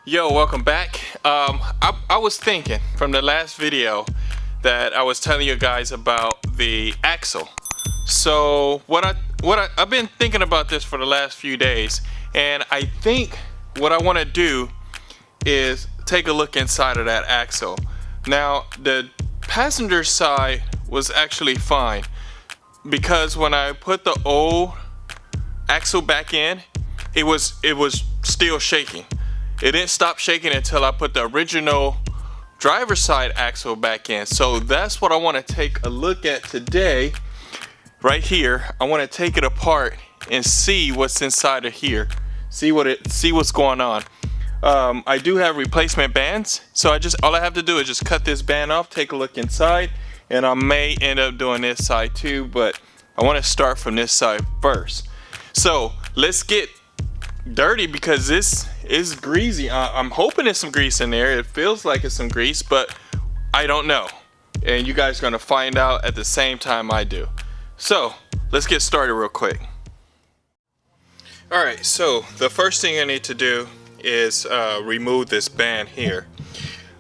Yo, welcome back. I was thinking from the last video that I was telling you guys about the axle. So I've been thinking about this for the last few days, and I think what I want to do is take a look inside of that axle. Now, the passenger side was actually fine because when I put the old axle back in, it was still shaking. It didn't stop shaking until I put the original driver's side axle back in. So that's what I want to take a look at today. Right here, I want to take it apart and see what's inside of here. See what's going on. I do have replacement bands, so all I have to do is just cut this band off, take a look inside, and I may end up doing this side too, but I want to start from this side first. So let's get dirty because this is greasy. I'm hoping there's some grease in there. It feels like it's some grease, but I don't know. And you guys are gonna find out at the same time I do. So let's get started real quick. Alright, so the first thing I need to do is remove this band here.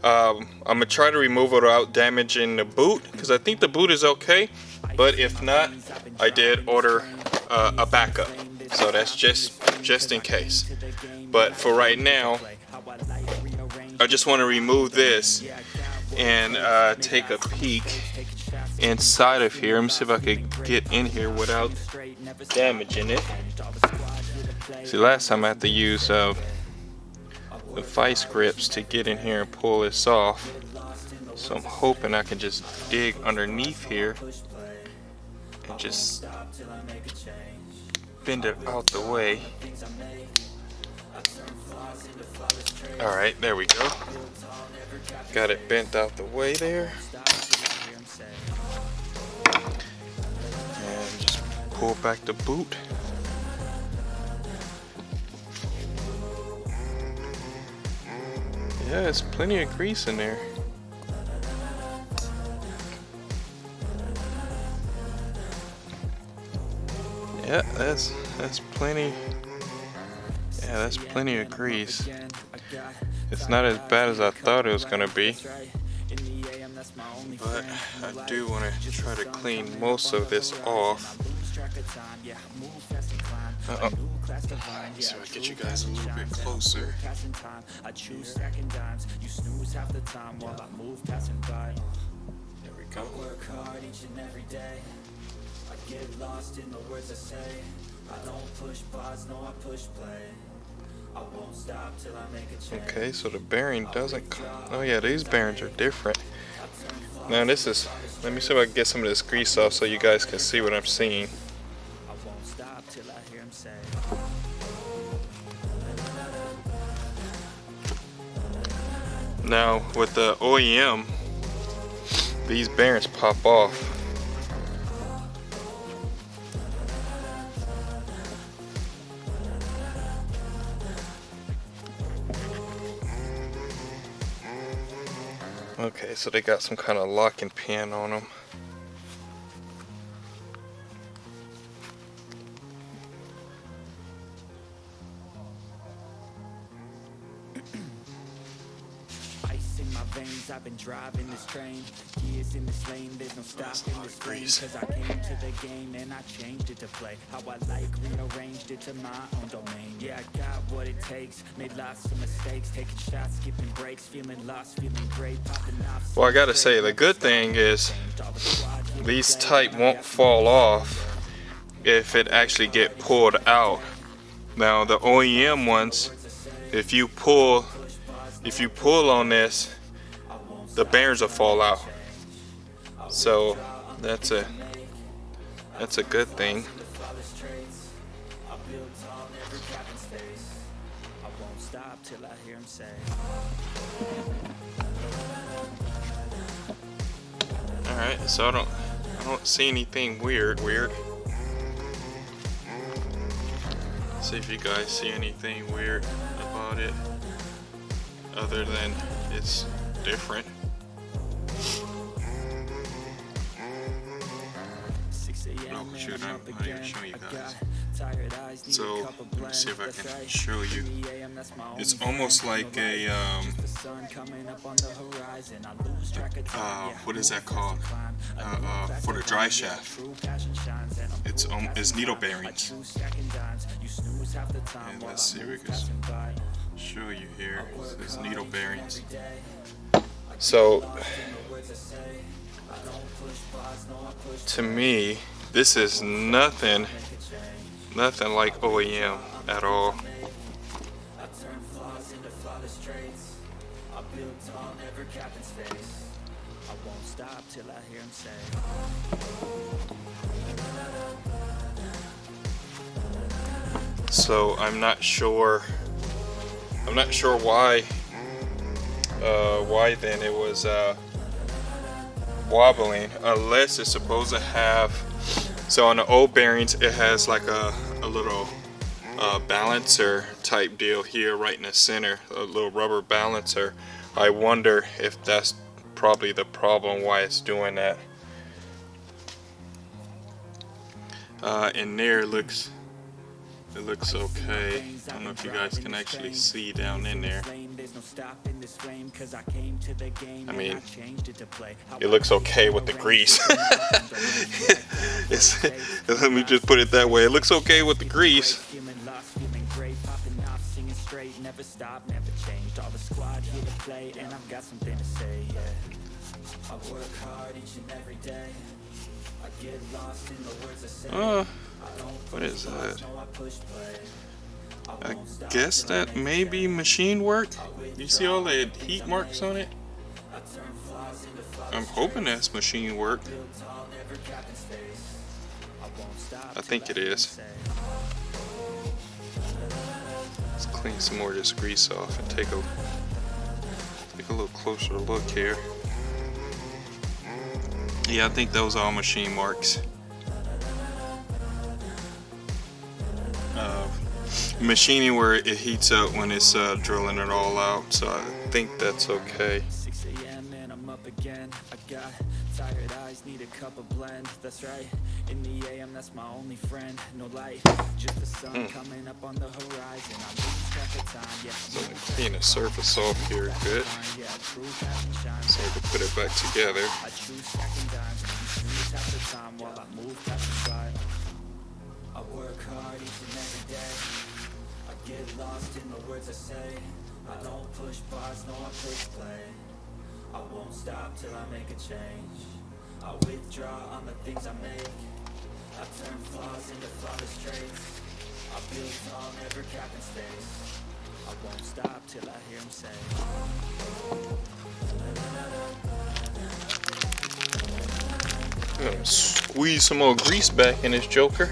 I'm gonna try to remove it without damaging the boot because I think the boot is okay, but if not, I did order a backup. So that's just in case. But for right now, I just want to remove this and take a peek inside of here. Let me see if I could get in here without damaging it. See, last time I had to use the vice grips to get in here and pull this off. So I'm hoping I can just dig underneath here and just bend it out the way. Alright, there we go. Got it bent out the way there. And just pull back the boot. Yeah, there's plenty of grease in there. Yeah, that's plenty. Yeah, that's plenty of grease. It's not as bad as I thought it was gonna be, but I do want to try to clean most of this off. Let me see if I can get you guys a little bit closer. There we go. I get lost in the words I say. I don't push pause, no, I push play. I won't stop till I make a change. Okay, so the bearing doesn't. Oh yeah, these bearings are different. Now this is. Let me see if I can get some of this grease off so you guys can see what I'm seeing. I won't stop till I hear him say. Now with the OEM, these bearings pop off. Okay, so they got some kind of locking pin on them. Ice in my veins, I've been driving this train. Years in this lane, there's no stopping this train. Cause I came to the game and I changed it to play how I like, rearranged it to my own domain. Yeah, I got what it takes, made lots of mistakes, taking shots, skipping breaks, feeling lost, feeling great, popping off. Well, I gotta say, the good thing is these type won't fall off if it actually get pulled out. Now the OEM ones, if you pull on this, the bearings will fall out. So that's a good thing. Alright, so I don't see anything weird. See if you guys see anything weird about it other than it's different. Oh shoot, I'm not even showing you guys. So let me see if I can show you. It's almost like a what is that called? For the dry shaft. It's needle bearings. And let's see if we can show you here. It's needle bearings. So to me, this is nothing like OEM at all. So I'm not sure why then it was wobbling, unless it's supposed to have, so on the old bearings it has like a little balancer type deal here right in the center, a little rubber balancer. I wonder if that's probably the problem why it's doing that. In there it looks okay. I don't know if you guys can actually see down in there. I mean, it looks okay with the grease. Let me just put it that way. It looks okay with the grease. What is that? I guess that may be machine work. You see all the heat marks on it? I'm hoping that's machine work. I think it is. Let's clean some more of this grease off and take a little closer look here. Yeah, I think those are all machine marks. Machining where it heats up when it's drilling it all out, so I think that's okay. 6 a.m. and I'm up again. I got tired eyes, need a cup of blend. That's right. In the AM, that's my only friend. No light, just the sun coming up on the horizon. I lose track of time. Yeah. So clean the surface off here good. So I can put it back together. I choose stacking dimes. Half the time while I move past the by. I work hard each and every day. I get lost in the words I say. I don't push pause, no I push play. I won't stop till I make a change. I withdraw on the things I make. I turn flaws into flawless traits. I build tall, never cap in space. I won't stop till I hear him say. I'm gonna squeeze some more grease back in this joker.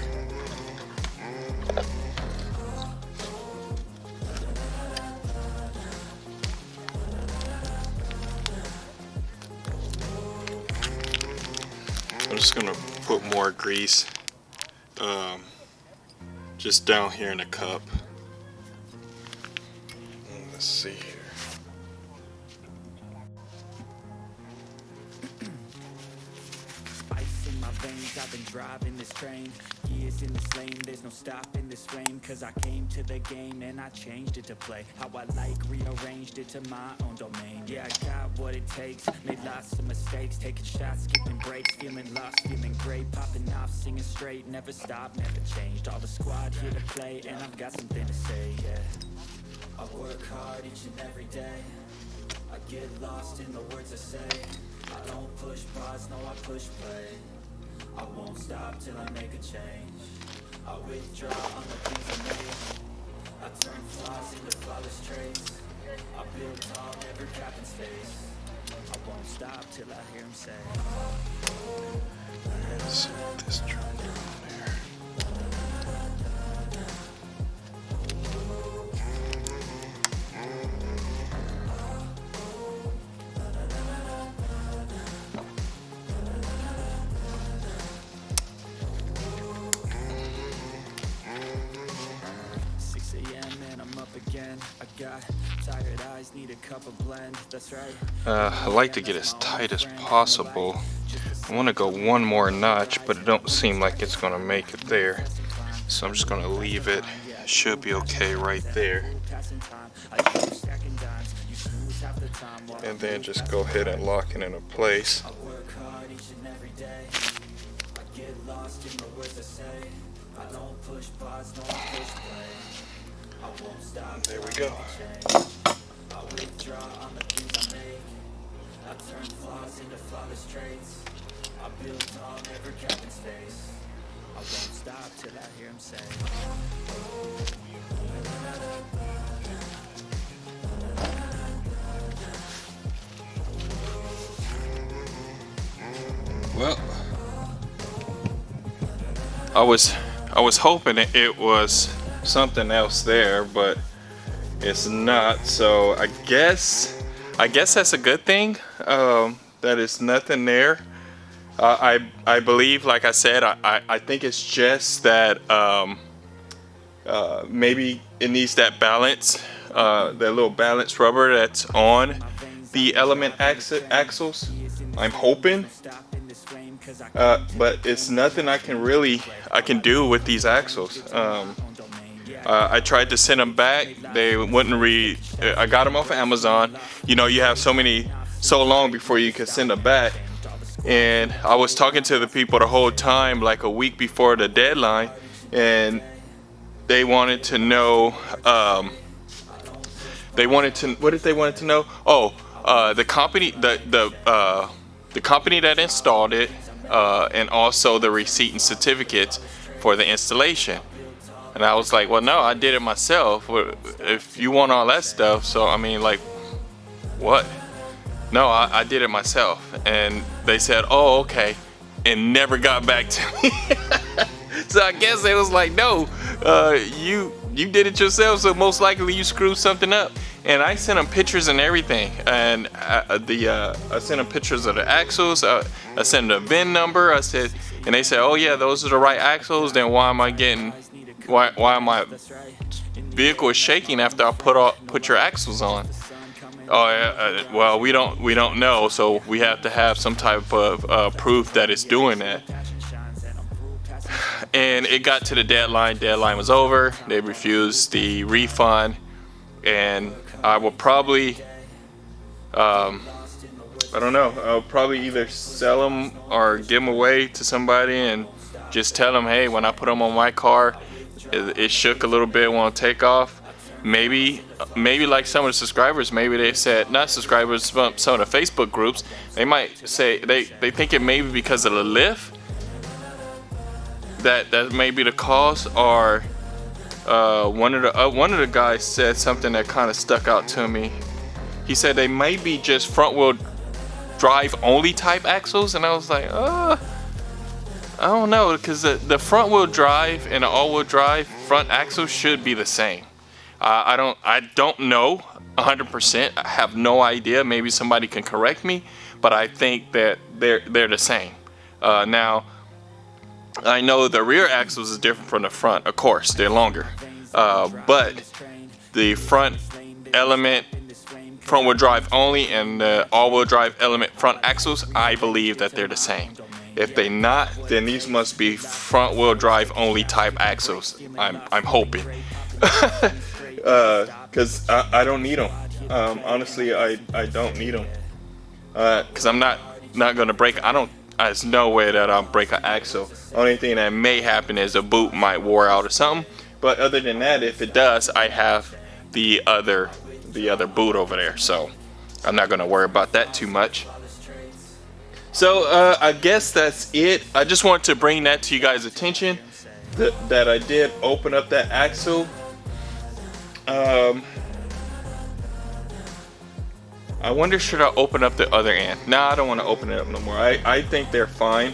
I'm just gonna put more grease just down here in the cup. Let's see here. Ice in my veins, I've been driving this train. Years in this lane, there's no stopping this flame. Cause I came to the game and I changed it to play how I like, rearranged it to my own domain. Yeah, I got what it takes, made lots of mistakes, taking shots, skipping breaks, feeling lost, feeling great, popping off, singing straight, never stopped, never changed. All the squad here to play and I've got something to say, yeah. I work hard each and every day. I get lost in the words I say. I don't push pause, no I push play. I won't stop till I make a change. I withdraw on the things I made. I turn flaws into flawless traits. I build tall, never cap in space. I won't stop till I hear him say. Let's put this drum down there. I got tired eyes, need a cup of blend. That's right. I like to get as tight as possible. I want to go one more notch, but it don't seem like it's going to make it there. So I'm just gonna leave it. Should be okay right there. And then just go ahead and lock it into place. There we go. Well, I was hoping it was something else there, but it's not. So I guess that's a good thing. That is nothing there. I believe, like I said, I think it's just that maybe it needs that balance, that little balance rubber that's on the element axles. I'm hoping, but it's nothing I can do with these axles. I tried to send them back. They wouldn't read. I got them off of Amazon. You know, you have so long before you can send them back. And I was talking to the people the whole time, like a week before the deadline, and they wanted to know. What did they want to know? Oh, the company, the company that installed it, and also the receipt and certificates for the installation. And I was like, well, no, I did it myself. If you want all that stuff, so I mean, like, what? No, I did it myself. And they said, oh, okay, and never got back to me. So I guess they was like, no, you did it yourself, so most likely you screwed something up. And I sent them pictures and everything, and I sent them pictures of the axles. I sent them the VIN number. I said, and they said, oh yeah, those are the right axles. Then why am my vehicle is shaking after I put your axles on? Oh yeah, well, we don't know, so we have to have some type of proof that it's doing that. And it got to the deadline. Deadline was over. They refused the refund, and I will probably, I don't know. I'll probably either sell them or give them away to somebody, and just tell them, hey, when I put them on my car, it shook a little bit when I take off. Maybe like some of the subscribers, maybe they said, not subscribers, some of the Facebook groups, they might say they think it may be because of the lift. That may be the cause, or one of the guys said something that kind of stuck out to me. He said they may be just front wheel drive only type axles, and I was like, I don't know, because the front wheel drive and the all wheel drive front axle should be the same. I don't know 100%. I have no idea. Maybe somebody can correct me, but I think that they're the same. Now, I know the rear axles is different from the front. Of course, they're longer, but the front element front wheel drive only and the all wheel drive element front axles, I believe that they're the same. If they're not, then these must be front wheel drive only type axles. I'm hoping. Because I don't need them. Honestly, I don't need them. Because I'm not gonna break. There's no way that I'll break an axle. Only thing that may happen is a boot might wear out or something. But other than that, if it does, I have the other boot over there. So I'm not gonna worry about that too much. So I guess that's it. I just wanted to bring that to you guys' attention. That I did open up that axle. I wonder, should I open up the other end? Nah, I don't want to open it up no more. I think they're fine.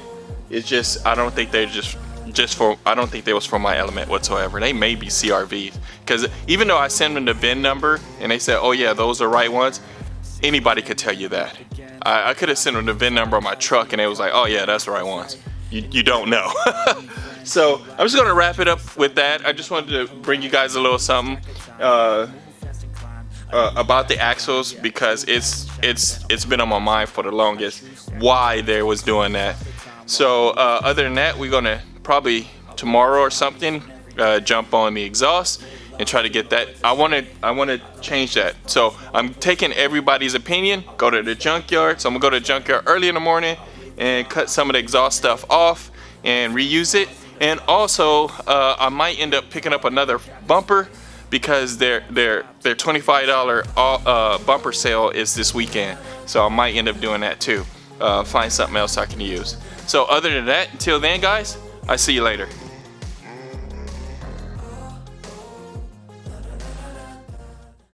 It's just, I don't think they're I don't think they was for my element whatsoever. They may be CRVs. Because even though I sent them the VIN number and they said, oh yeah, those are right ones, anybody could tell you that. I could have sent them the VIN number on my truck and it was like, oh yeah, that's the right ones. You don't know. So I'm just gonna wrap it up with that. I just wanted to bring you guys a little something about the axles, because it's been on my mind for the longest why they was doing that. So other than that, we're gonna probably tomorrow or something jump on the exhaust and try to get that. I want to change that. So I'm taking everybody's opinion. Go to the junkyard. So I'm gonna go to the junkyard early in the morning and cut some of the exhaust stuff off and reuse it. And also I might end up picking up another bumper because their $25 bumper sale is this weekend. So I might end up doing that too. Find something else I can use. So other than that, until then guys, I see you later.